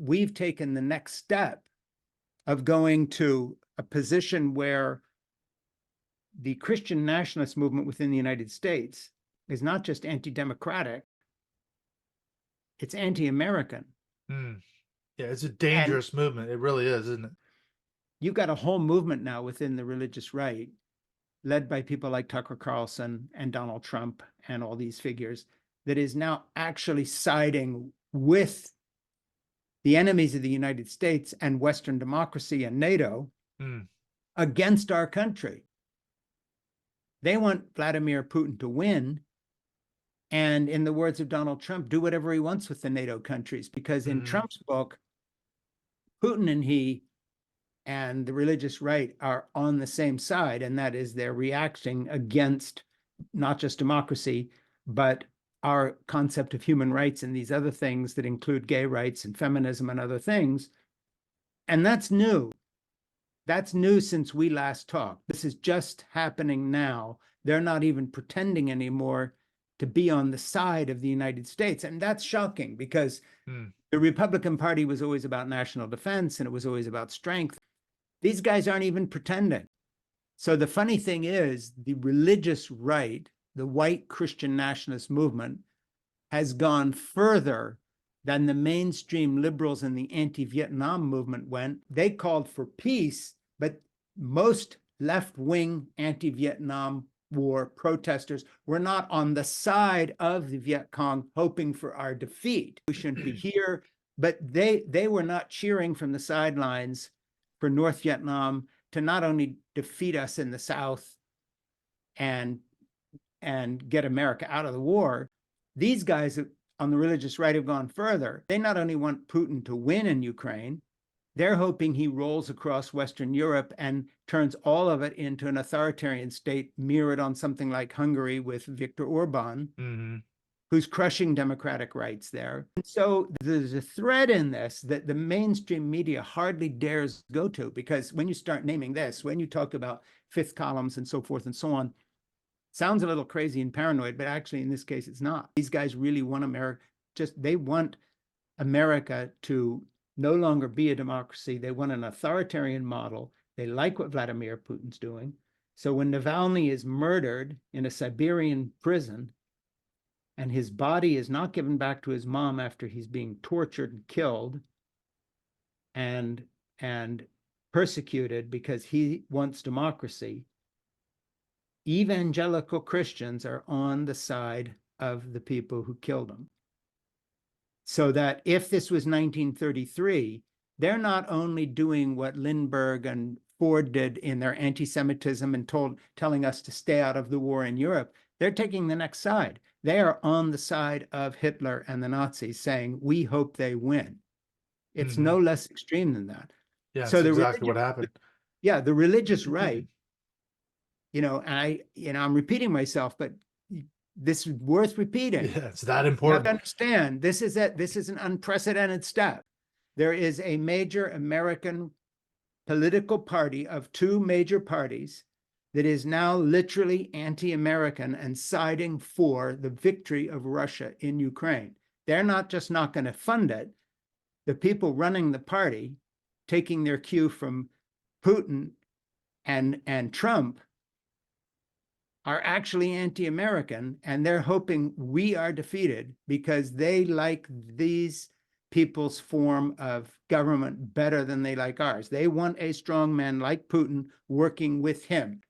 we've taken the next step of going to a position where the Christian nationalist movement within the United States is not just anti-democratic, it's anti-American. Yeah, it's a dangerous movement. It really is, isn't it? You've got a whole movement now within the religious right, led by people like Tucker Carlson and Donald Trump and all these figures, that is now actually siding with the enemies of the United States and Western democracy and NATO against our country. They want Vladimir Putin to win. And in the words of Donald Trump, do whatever he wants with the NATO countries, because in Trump's book, Putin and he and the religious right are on the same side, and that is they're reacting against not just democracy, but our concept of human rights and these other things that include gay rights and feminism and other things. And that's new. That's new since we last talked. This is just happening now. They're not even pretending anymore to be on the side of the United States. And that's shocking, because the Republican Party was always about national defense and it was always about strength. These guys aren't even pretending. So the funny thing is, the religious right, the white Christian nationalist movement, has gone further than the mainstream liberals and the anti-Vietnam movement went. They called for peace, but most left-wing anti-Vietnam War protesters were not on the side of the Viet Cong hoping for our defeat. We shouldn't be here. But they were not cheering from the sidelines for North Vietnam to not only defeat us in the South and get America out of the war. These guys on the religious right have gone further. They not only want Putin to win in Ukraine, they're hoping he rolls across Western Europe and turns all of it into an authoritarian state mirrored on something like Hungary with Viktor Orban, who's crushing democratic rights there. And so there's a thread in this that the mainstream media hardly dares go to, because when you start naming this, when you talk about fifth columns and so forth and so on, sounds a little crazy and paranoid, but actually in this case, it's not. These guys really want America, they want America to no longer be a democracy. They want an authoritarian model. They like what Vladimir Putin's doing. So when Navalny is murdered in a Siberian prison, and his body is not given back to his mom after he's being tortured and killed and persecuted because he wants democracy, evangelical Christians are on the side of the people who killed him. So that if this was 1933, they're not only doing what Lindbergh and Ford did in their anti-Semitism and telling us to stay out of the war in Europe, they're taking the next side. They are on the side of Hitler and the Nazis, saying, we hope they win. It's no less extreme than that. Yeah, so that's exactly what happened. Yeah, the religious right, I'm repeating myself, but this is worth repeating. Yeah, it's that important. You have to understand, this is an unprecedented step. There is a major American political party of two major parties that is now literally anti-American and siding for the victory of Russia in Ukraine. They're not just not going to fund it. The people running the party, taking their cue from Putin and Trump, are actually anti-American, and they're hoping we are defeated because they like these people's form of government better than they like ours. They want a strong man like Putin working with him.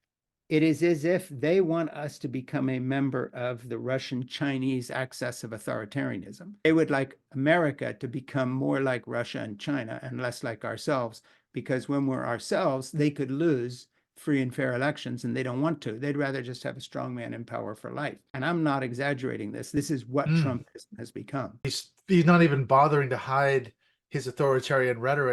It is as if they want us to become a member of the Russian-Chinese axis of authoritarianism. They would like America to become more like Russia and China and less like ourselves, because when we're ourselves, they could lose free and fair elections, and they don't want to. They'd rather just have a strong man in power for life. And I'm not exaggerating this. This is what Trump has become. He's not even bothering to hide his authoritarian rhetoric.